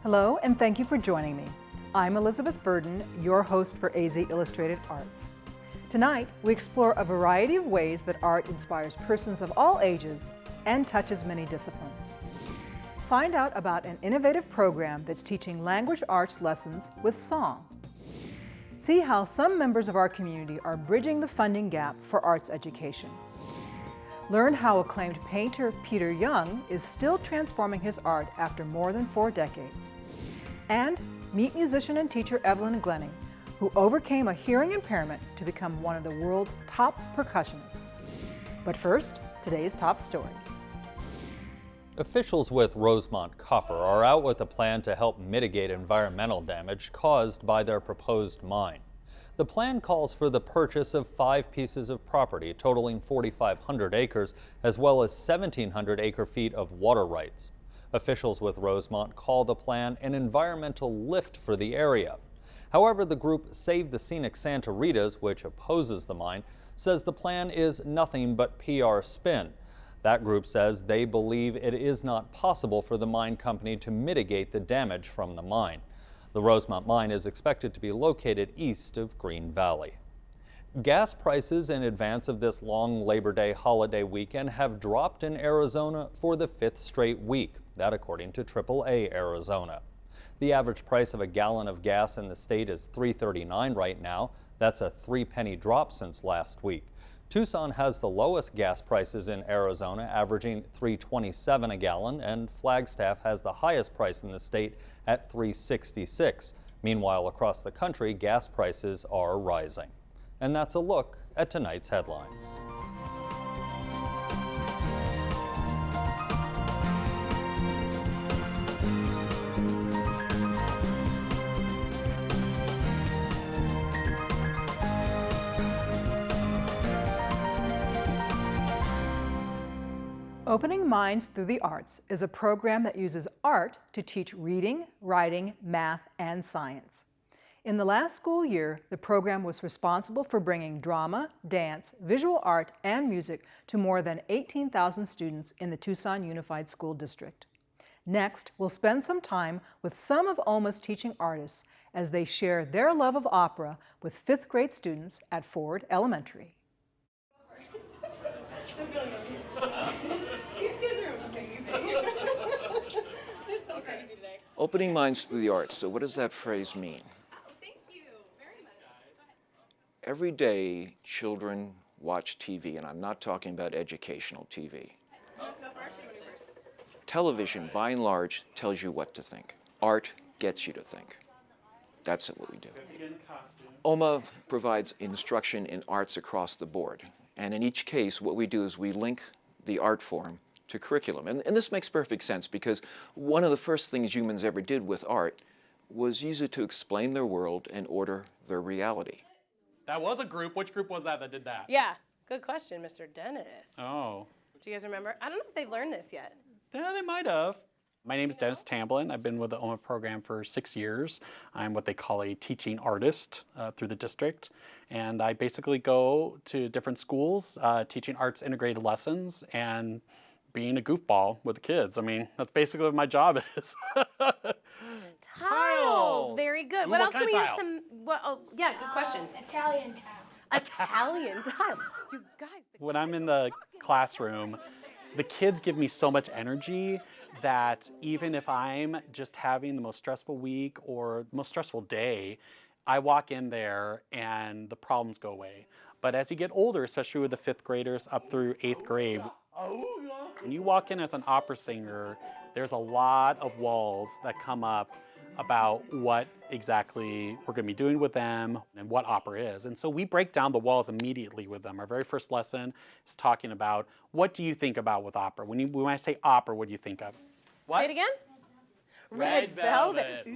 Hello, and thank you for joining me. I'm Elizabeth Burden, your host for AZ Illustrated Arts. Tonight, we explore a variety of ways that art inspires persons of all ages and touches many disciplines. Find out about an innovative program that's teaching language arts lessons with song. See how some members of our community are bridging the funding gap for arts education. Learn how acclaimed painter Peter Young is still transforming his art after more than 4 decades. And meet musician and teacher Evelyn Glennie, who overcame a hearing impairment to become one of the world's top percussionists. But first, today's top stories. Officials with Rosemont Copper are out with a plan to help mitigate environmental damage caused by their proposed mine. The plan calls for the purchase of 5 pieces of property totaling 4,500 acres, as well as 1,700 acre-feet of water rights. Officials with Rosemont call the plan an environmental lift for the area. However, the group Save the Scenic Santa Ritas, which opposes the mine, says the plan is nothing but PR spin. That group says they believe it is not possible for the mine company to mitigate the damage from the mine. The Rosemont mine is expected to be located east of Green Valley. Gas prices in advance of this long Labor Day holiday weekend have dropped in Arizona for the 5th straight week, that according to AAA Arizona. The average price of a gallon of gas in the state is $3.39 right now. That's a 3-penny drop since last week. Tucson has the lowest gas prices in Arizona, averaging $3.27 a gallon, and Flagstaff has the highest price in the state at $3.66. Meanwhile, across the country, gas prices are rising. And that's a look at tonight's headlines. Opening Minds Through the Arts is a program that uses art to teach reading, writing, math, and science. In the last school year, the program was responsible for bringing drama, dance, visual art, and music to more than 18,000 students in the Tucson Unified School District. Next, we'll spend some time with some of Oma's teaching artists as they share their love of opera with 5th grade students at Ford Elementary. Opening Minds Through the Arts. So what does that phrase mean? Thank you very much. Every day, children watch TV, and I'm not talking about educational TV. Television, by and large, tells you what to think. Art gets you to think. That's what we do. OMA provides instruction in arts across the board. And in each case, what we do is we link the art form to curriculum. And this makes perfect sense because one of the first things humans ever did with art was use it to explain their world and order their reality. That was a group. Which group was that did that? Yeah, good question, Mr. Dennis. Oh. Do you guys remember? I don't know if they've learned this yet. Yeah, they might have. My name is Dennis Tamblin. I've been with the OMA program for 6 years. I'm what they call a teaching artist through the district. And I basically go to different schools teaching arts integrated lessons and being a goofball with the kids. I mean, that's basically what my job is. Tiles. Very good. Ooh, what what else can kind we of use to... Well, oh, yeah, good question. Italian tile. Italian tile. You guys... When I'm in the classroom, the kids give me so much energy that even if I'm just having the most stressful week or most stressful day, I walk in there and the problems go away. But as you get older, especially with the 5th graders up through 8th grade, when you walk in as an opera singer, there's a lot of walls that come up about what exactly we're going to be doing with them and what opera is. And so we break down the walls immediately with them. Our very first lesson is talking about, what do you think about with opera? When I say opera, what do you think of? What? Say it again. Red Velvet.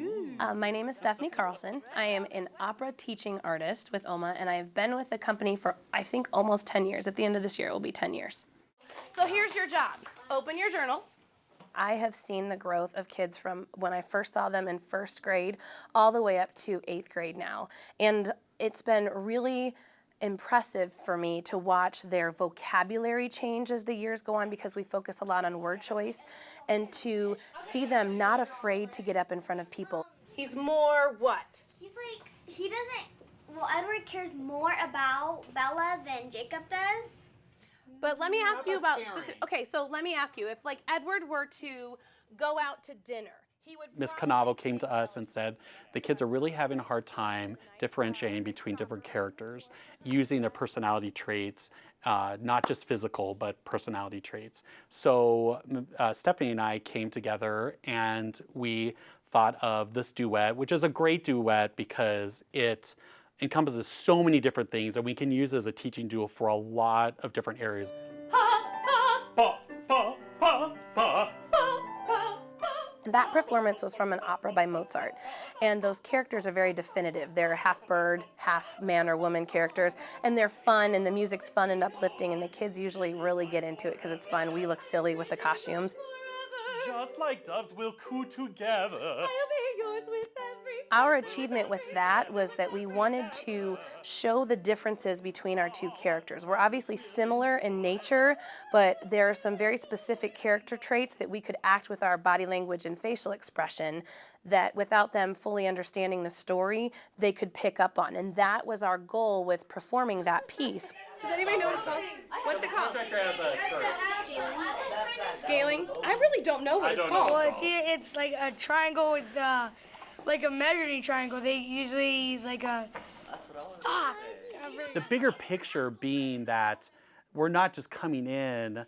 My name is Stephanie Carlson. I am an opera teaching artist with OMA, and I have been with the company for, I think, almost 10 years. At the end of this year, it will be 10 years. So here's your job. Open your journals. I have seen the growth of kids from when I first saw them in 1st grade all the way up to 8th grade now. And it's been really impressive for me to watch their vocabulary change as the years go on, because we focus a lot on word choice, and to see them not afraid to get up in front of people. He's more what? He's like, he doesn't, well, Edward cares more about Bella than Jacob does. But let me ask you about, okay, so let me ask you, if like Edward were to go out to dinner, he would... Ms. Canavo came to us and said the kids are really having a hard time differentiating between different characters, using their personality traits, not just physical, but personality traits. So Stephanie and I came together and we thought of this duet, which is a great duet because it encompasses so many different things and we can use it as a teaching duo for a lot of different areas. That performance was from an opera by Mozart, and those characters are very definitive. They're half bird, half man or woman characters, and they're fun, and the music's fun and uplifting, and the kids usually really get into it because it's fun. We look silly with the costumes. Just like doves we'll coo together. I'll be yours with every... Our achievement with that was that we wanted to show the differences between our two characters. We're obviously similar in nature, but there are some very specific character traits that we could act with our body language and facial expression that without them fully understanding the story, they could pick up on. And that was our goal with performing that piece. Does anybody know what it's called? What's it called? Scaling? I really don't know what it's called. Well, it's like a triangle with like a measuring triangle. They usually like a... The bigger picture being that we're not just coming in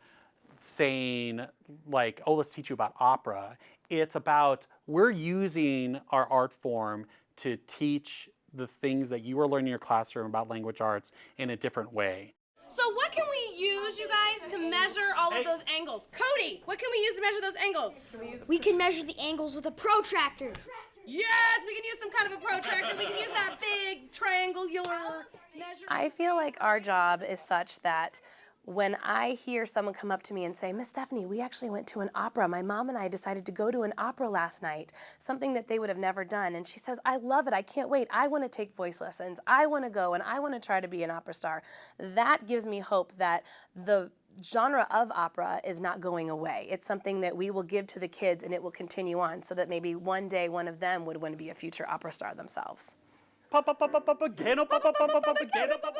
saying like, oh, let's teach you about opera. It's about we're using our art form to teach the things that you are learning in your classroom about language arts in a different way. So what can we use, you guys, to measure all of those angles? Cody, what can we use to measure those angles? We can measure the angles with a protractor. Yes, we can use some kind of a protractor. We can use that big triangular measure. I feel like our job is such that when I hear someone come up to me and say, Miss Stephanie, we actually went to an opera. My mom and I decided to go to an opera last night, something that they would have never done. And she says, I love it. I can't wait. I want to take voice lessons. I want to go and I want to try to be an opera star. That gives me hope that the genre of opera is not going away. It's something that we will give to the kids and it will continue on so that maybe one day one of them would want to be a future opera star themselves.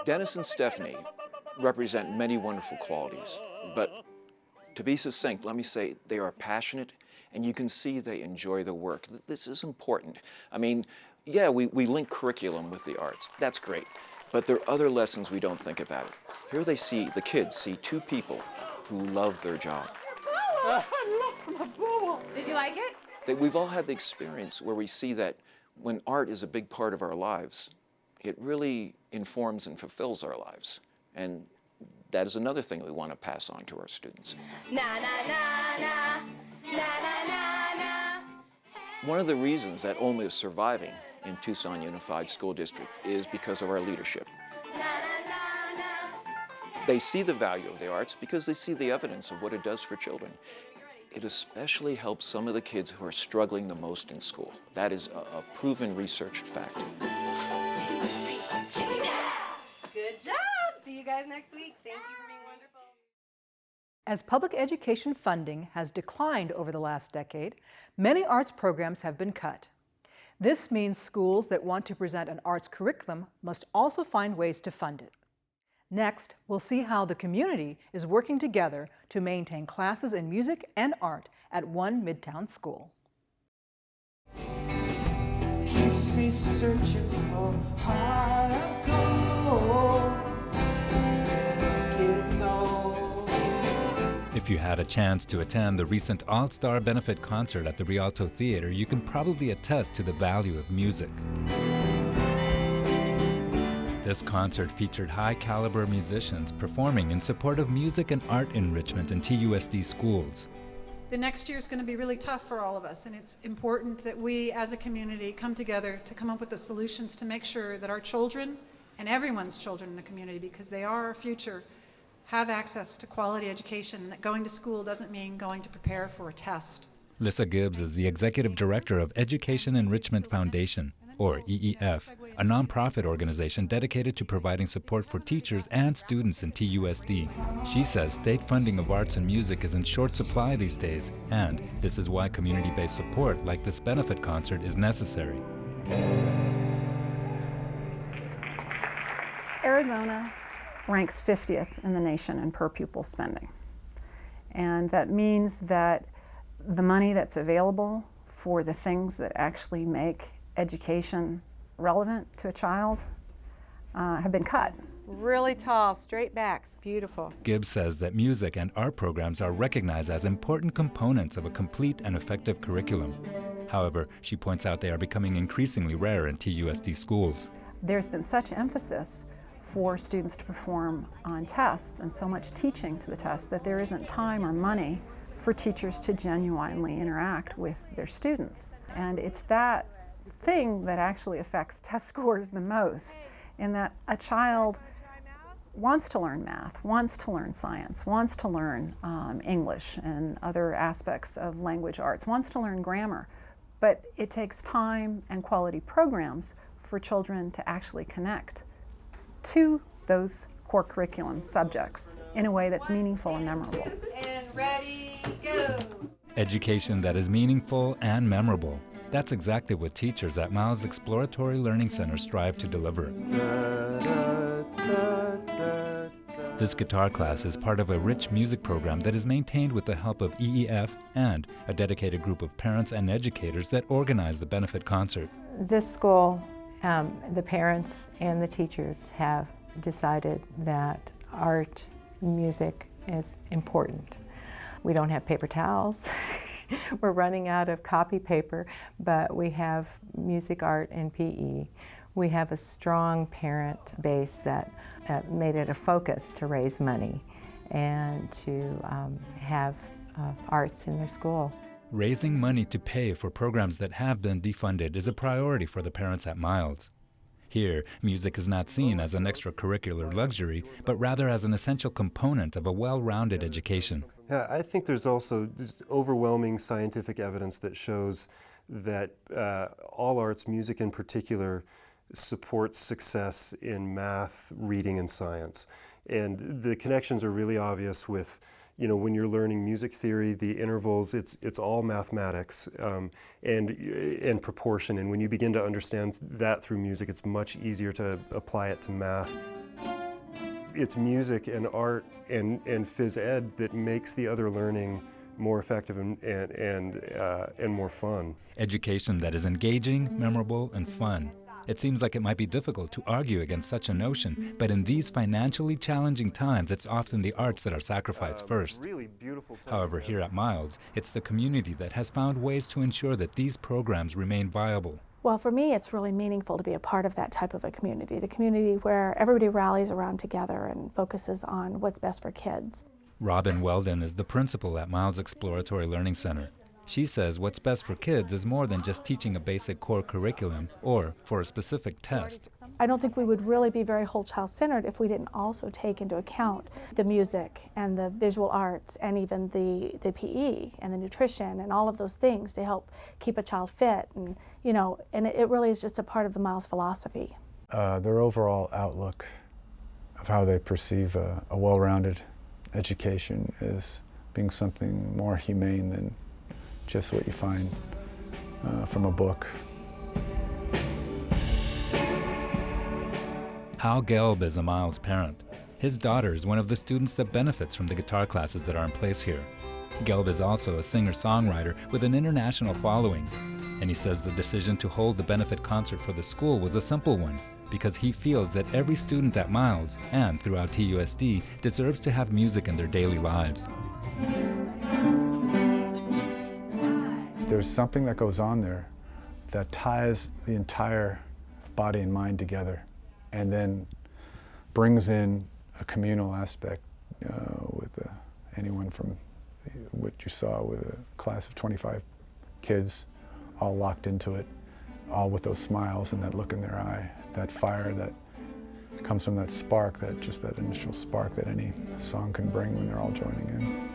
Dennis and Stephanie represent many wonderful qualities, but to be succinct, let me say they are passionate and you can see they enjoy the work. This is important. I mean, yeah, we link curriculum with the arts. That's great. But there are other lessons we don't think about it. Here the kids see two people who love their job. I lost my bubble. Did you like it? We've all had the experience where we see that when art is a big part of our lives, it really informs and fulfills our lives. And that is another thing we want to pass on to our students. Na na na na, na na na na. One of the reasons that OMA is surviving in Tucson Unified School District is because of our leadership. They see the value of the arts because they see the evidence of what it does for children. It especially helps some of the kids who are struggling the most in school. That is a proven researched fact. Good job. See you guys next week. Thank you for being wonderful. As public education funding has declined over the last decade, many arts programs have been cut. This means schools that want to present an arts curriculum must also find ways to fund it. Next, we'll see how the community is working together to maintain classes in music and art at one Midtown school. Keeps me searching for higher gold. If you had a chance to attend the recent All-Star Benefit concert at the Rialto Theater, you can probably attest to the value of music. This concert featured high-caliber musicians performing in support of music and art enrichment in TUSD schools. The next year is going to be really tough for all of us, and it's important that we as a community come together to come up with the solutions to make sure that our children and everyone's children in the community, because they are our future, have access to quality education, and that going to school doesn't mean going to prepare for a test. Lissa Gibbs is the Executive Director of Education Enrichment Foundation. or EEF, a nonprofit organization dedicated to providing support for teachers and students in TUSD. She says state funding of arts and music is in short supply these days, and this is why community-based support like this benefit concert is necessary. Arizona ranks 50th in the nation in per pupil spending. And that means that the money that's available for the things that actually make education relevant to a child have been cut. Really tall, straight backs, beautiful. Gibbs says that music and art programs are recognized as important components of a complete and effective curriculum. However, she points out they are becoming increasingly rare in TUSD schools. There's been such emphasis for students to perform on tests and so much teaching to the tests that there isn't time or money for teachers to genuinely interact with their students. And it's that thing that actually affects test scores the most, in that a child wants to learn math, wants to learn science, wants to learn English and other aspects of language arts, wants to learn grammar, but it takes time and quality programs for children to actually connect to those core curriculum subjects in a way that's meaningful and memorable. And ready, go! Education that is meaningful and memorable. That's exactly what teachers at Miles Exploratory Learning Center strive to deliver. This guitar class is part of a rich music program that is maintained with the help of EEF and a dedicated group of parents and educators that organize the benefit concert. This school, the parents and the teachers have decided that art, music is important. We don't have paper towels. We're running out of copy paper, but we have music, art, and PE. We have a strong parent base that made it a focus to raise money and to have arts in their school. Raising money to pay for programs that have been defunded is a priority for the parents at Miles. Here, music is not seen as an extracurricular luxury, but rather as an essential component of a well-rounded education. Yeah, I think there's also just overwhelming scientific evidence that shows that all arts, music in particular, supports success in math, reading, and science. And the connections are really obvious with, you know, when you're learning music theory, the intervals, it's all mathematics and proportion. And when you begin to understand that through music, it's much easier to apply it to math. It's music and art and phys ed that makes the other learning more effective and more fun. Education that is engaging, memorable, and fun. It seems like it might be difficult to argue against such a notion, but in these financially challenging times, it's often the arts that are sacrificed first. Really beautiful. However, here at Miles, it's the community that has found ways to ensure that these programs remain viable. Well, for me, it's really meaningful to be a part of that type of a community, the community where everybody rallies around together and focuses on what's best for kids. Robin Weldon is the principal at Miles Exploratory Learning Center. She says what's best for kids is more than just teaching a basic core curriculum or for a specific test. I don't think we would really be very whole child centered if we didn't also take into account the music and the visual arts and even the PE and the nutrition and all of those things to help keep a child fit, and you know, and it really is just a part of the Miles philosophy. Their overall outlook of how they perceive a well-rounded education is being something more humane than just what you find from a book. Hal Gelb is a Miles parent. His daughter is one of the students that benefits from the guitar classes that are in place here. Gelb is also a singer-songwriter with an international following, and he says the decision to hold the benefit concert for the school was a simple one, because he feels that every student at Miles and throughout TUSD deserves to have music in their daily lives. There's something that goes on there that ties the entire body and mind together and then brings in a communal aspect with anyone from what you saw with a class of 25 kids all locked into it, all with those smiles and that look in their eye, that fire that comes from that spark, that initial spark that any song can bring when they're all joining in.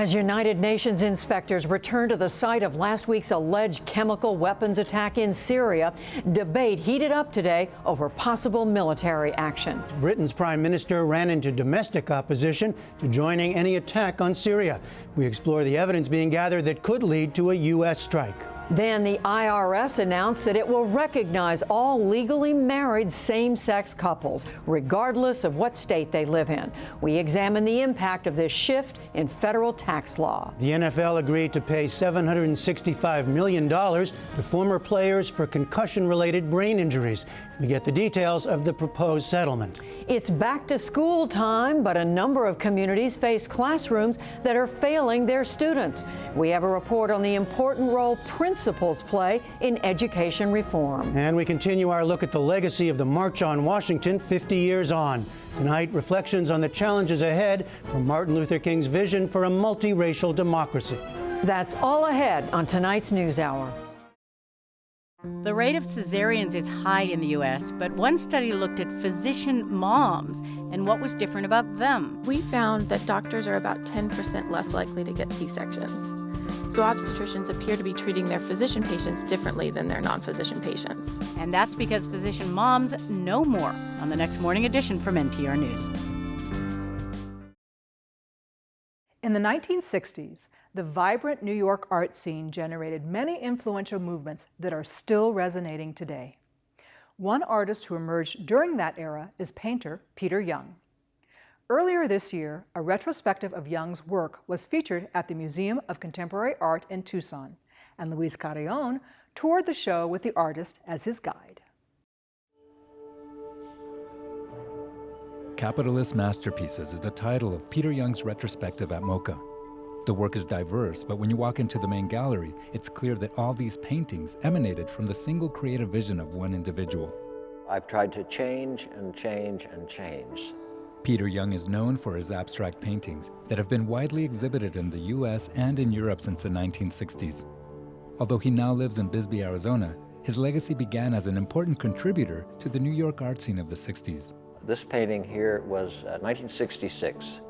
As United Nations inspectors return to the site of last week's alleged chemical weapons attack in Syria, debate heated up today over possible military action. Britain's prime minister ran into domestic opposition to joining any attack on Syria. We explore the evidence being gathered that could lead to a U.S. strike. Then the IRS announced that it will recognize all legally married same-sex couples, regardless of what state they live in. We examine the impact of this shift in federal tax law. The NFL agreed to pay $765 million to former players for concussion-related brain injuries. We get the details of the proposed settlement. It's back to school time, but a number of communities face classrooms that are failing their students. We have a report on the important role principals play in education reform. And we continue our look at the legacy of the March on Washington 50 years on. Tonight, reflections on the challenges ahead from Martin Luther King's vision for a multiracial democracy. That's all ahead on tonight's NewsHour. The rate of cesareans is high in the U.S., but one study looked at physician moms and what was different about them. We found that doctors are about 10% less likely to get C-sections. So obstetricians appear to be treating their physician patients differently than their non-physician patients. And that's because physician moms know more on the next Morning Edition from NPR News. In the 1960s, the vibrant New York art scene generated many influential movements that are still resonating today. One artist who emerged during that era is painter Peter Young. Earlier this year, a retrospective of Young's work was featured at the Museum of Contemporary Art in Tucson, and Luis Carrion toured the show with the artist as his guide. Capitalist Masterpieces is the title of Peter Young's retrospective at MoCA. The work is diverse, but when you walk into the main gallery, it's clear that all these paintings emanated from the single creative vision of one individual. I've tried to change and change and change. Peter Young is known for his abstract paintings that have been widely exhibited in the U.S. and in Europe since the 1960s. Although he now lives in Bisbee, Arizona, his legacy began as an important contributor to the New York art scene of the 60s. This painting here was 1966.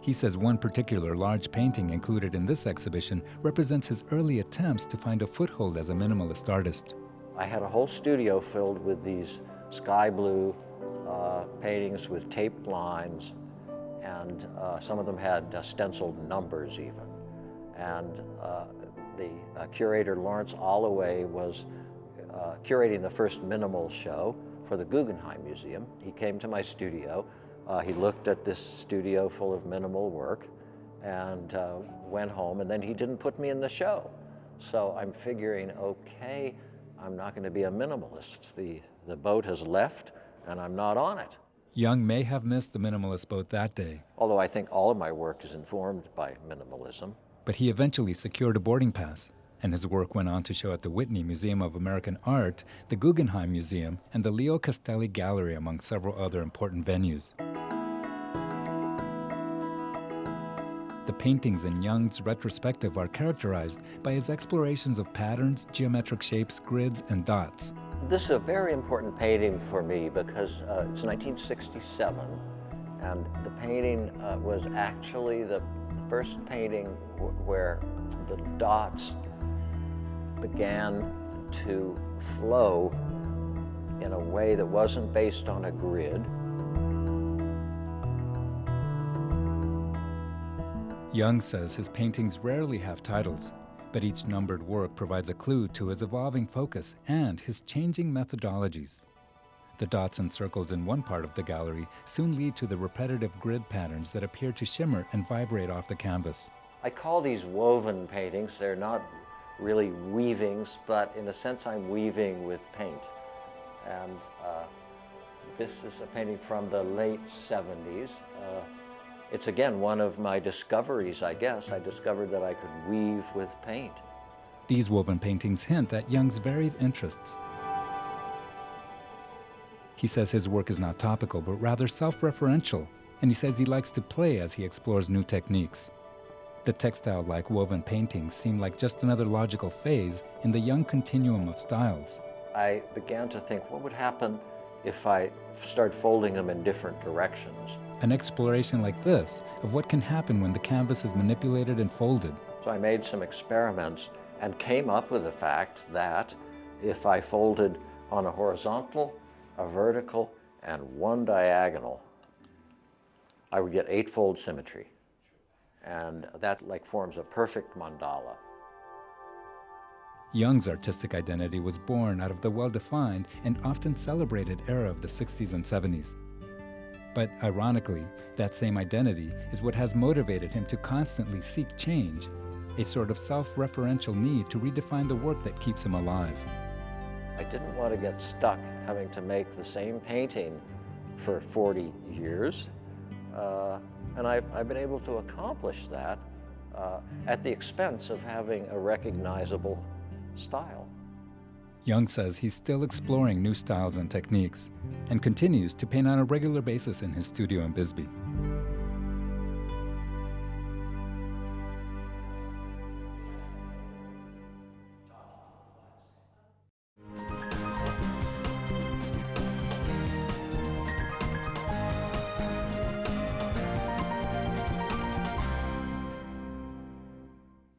He says one particular large painting included in this exhibition represents his early attempts to find a foothold as a minimalist artist. I had a whole studio filled with these sky blue paintings with taped lines, and some of them had stenciled numbers even. And the curator, Lawrence Alloway, was curating the first minimal show for the Guggenheim Museum. He came to my studio. He looked at this studio full of minimal work and went home, and then he didn't put me in the show. So I'm figuring, okay, I'm not going to be a minimalist. The boat has left, and I'm not on it. Young may have missed the minimalist boat that day. Although I think all of my work is informed by minimalism. But he eventually secured a boarding pass, and his work went on to show at the Whitney Museum of American Art, the Guggenheim Museum, and the Leo Castelli Gallery, among several other important venues. The paintings in Young's retrospective are characterized by his explorations of patterns, geometric shapes, grids, and dots. This is a very important painting for me because it's 1967, and the painting was actually the first painting where the dots began to flow in a way that wasn't based on a grid. Young says his paintings rarely have titles, but each numbered work provides a clue to his evolving focus and his changing methodologies. The dots and circles in one part of the gallery soon lead to the repetitive grid patterns that appear to shimmer and vibrate off the canvas. I call these woven paintings. They're not really weavings, but in a sense I'm weaving with paint. And this is a painting from the late 70s. It's again one of my discoveries, I guess. I discovered that I could weave with paint. These woven paintings hint at Young's varied interests. He says his work is not topical, but rather self-referential, and he says he likes to play as he explores new techniques. The textile-like woven paintings seem like just another logical phase in the Young continuum of styles. I began to think, what would happen if I start folding them in different directions. An exploration like this of what can happen when the canvas is manipulated and folded. So I made some experiments and came up with the fact that if I folded on a horizontal, a vertical, and one diagonal, I would get 8-fold symmetry. And that like forms a perfect mandala. Young's artistic identity was born out of the well-defined and often celebrated era of the 60s and 70s. But ironically, that same identity is what has motivated him to constantly seek change, a sort of self-referential need to redefine the work that keeps him alive. I didn't want to get stuck having to make the same painting for 40 years. And I've been able to accomplish that at the expense of having a recognizable style. Young says he's still exploring new styles and techniques and continues to paint on a regular basis in his studio in Bisbee.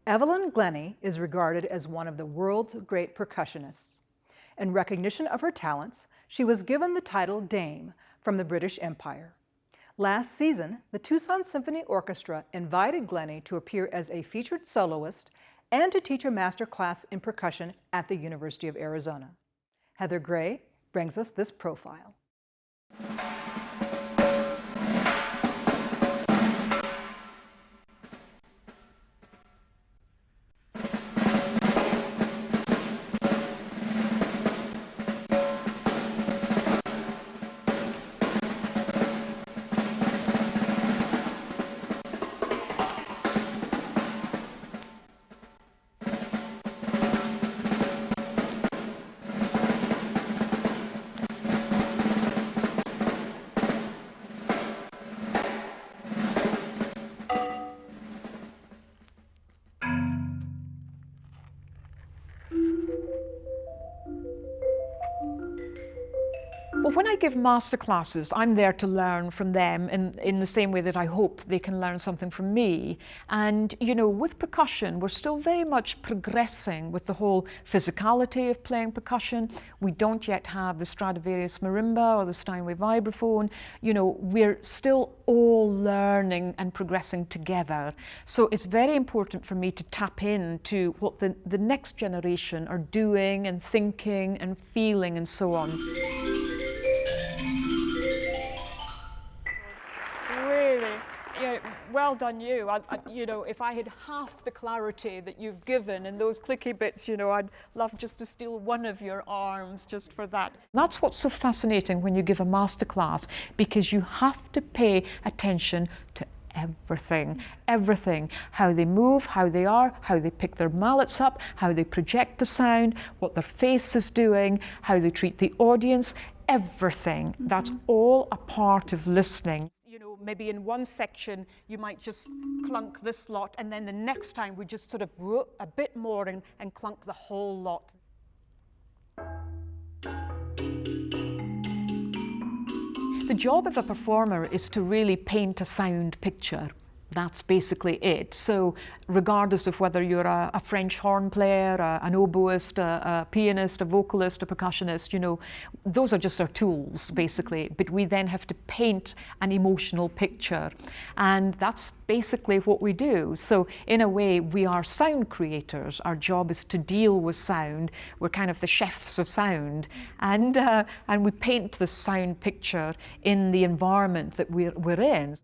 Evelyn Glennie is regarded as one of the world's great percussionists. In recognition of her talents, she was given the title Dame from the British Empire. Last season, the Tucson Symphony Orchestra invited Glennie to appear as a featured soloist and to teach a master class in percussion at the University of Arizona. Heather Gray brings us this profile. Well, when I give master classes, I'm there to learn from them in the same way that I hope they can learn something from me. And, you know, with percussion, we're still very much progressing with the whole physicality of playing percussion. We don't yet have the Stradivarius marimba or the Steinway vibraphone. You know, we're still all learning and progressing together. So it's very important for me to tap into what the next generation are doing and thinking and feeling and so on. Really, yeah, well done you. You know, if I had half the clarity that you've given in those clicky bits, you know, I'd love just to steal one of your arms just for that. That's what's so fascinating when you give a master class, because you have to pay attention to everything, how they move, how they are, how they pick their mallets up, how they project the sound, what their face is doing, how they treat the audience, everything. That's all a part of listening. You know, maybe in one section you might just clunk this lot, and then the next time we just sort of a bit more and clunk the whole lot. The job of a performer is to really paint a sound picture. That's basically it. So regardless of whether you're a French horn player, an oboist, a pianist, a vocalist, a percussionist, you know, those are just our tools, basically. But we then have to paint an emotional picture. And that's basically what we do. So in a way, we are sound creators. Our job is to deal with sound. We're kind of the chefs of sound. And we paint the sound picture in the environment that we're in.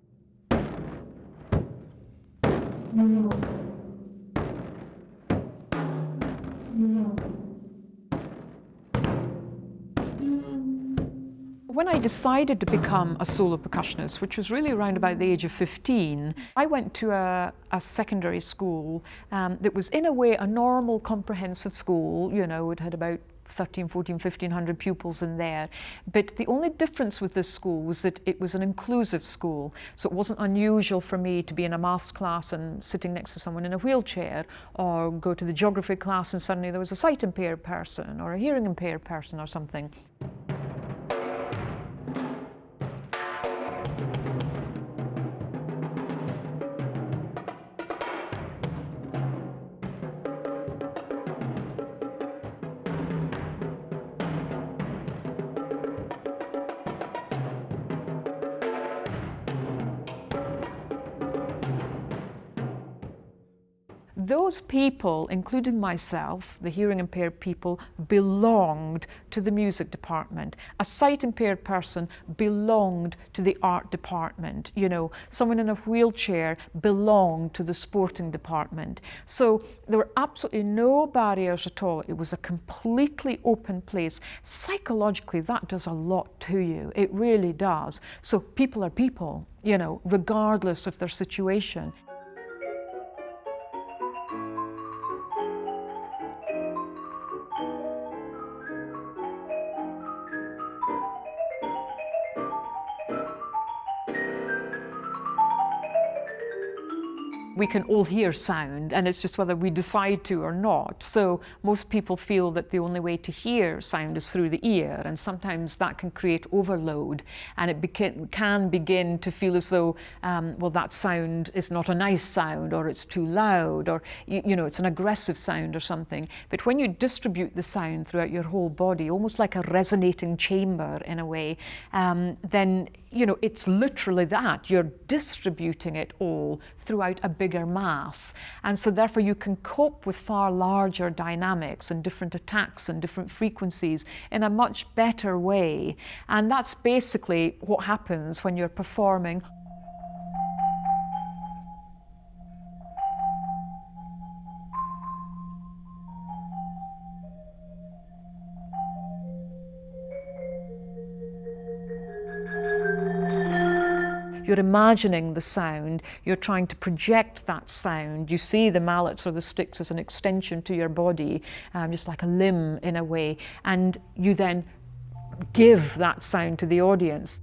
When I decided to become a solo percussionist, which was really around about the age of 15, I went to a secondary school that was in a way a normal comprehensive school. You know, it had about 13, 14, 1,500 pupils in there. But the only difference with this school was that it was an inclusive school. So it wasn't unusual for me to be in a maths class and sitting next to someone in a wheelchair, or go to the geography class and suddenly there was a sight impaired person or a hearing impaired person or something. those people, including myself, the hearing impaired people, belonged to the music department. A sight impaired person belonged to the art department. You know, someone in a wheelchair belonged to the sporting department. So there were absolutely no barriers at all. It was a completely open place. Psychologically, that does a lot to you. It really does. So people are people, you know, regardless of their situation. We can all hear sound, and it's just whether we decide to or not. So most people feel that the only way to hear sound is through the ear, and sometimes that can create overload, and it can begin to feel as though, well, that sound is not a nice sound, or it's too loud, or you know, it's an aggressive sound or something. But when you distribute the sound throughout your whole body, almost like a resonating chamber in a way, then you know, it's literally that. You're distributing it all throughout a bigger mass. And so therefore you can cope with far larger dynamics and different attacks and different frequencies in a much better way. And that's basically what happens when you're performing. You're imagining the sound, you're trying to project that sound. You see the mallets or the sticks as an extension to your body, just like a limb in a way, and you then give that sound to the audience.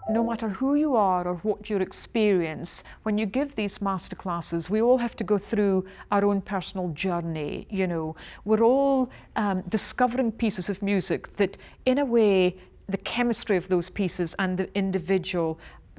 No matter who you are or what your experience, when you give these masterclasses, we all have to go through our own personal journey, you know. We're all discovering pieces of music that, in a way, the chemistry of those pieces and the individual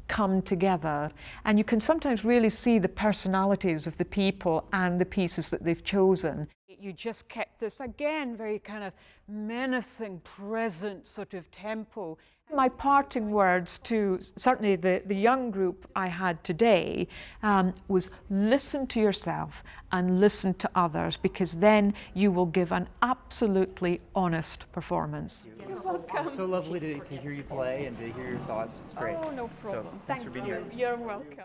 come together. And you can sometimes really see the personalities of the people and the pieces that they've chosen. You just kept this, again, very kind of menacing, present sort of tempo. My parting words to certainly the young group I had today was listen to yourself and listen to others, because then you will give an absolutely honest performance. You're welcome. It's so lovely to hear you play and to hear your thoughts. It's great. Oh, no problem. So, thanks for being here. You're welcome.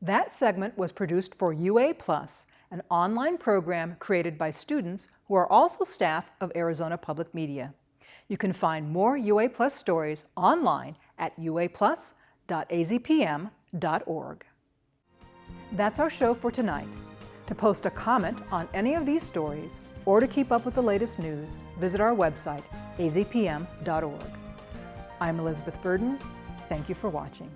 That segment was produced for UA Plus, an online program created by students who are also staff of Arizona Public Media. You can find more UA Plus stories online at uaplus.azpm.org. That's our show for tonight. To post a comment on any of these stories or to keep up with the latest news, visit our website, azpm.org. I'm Elizabeth Burden. Thank you for watching.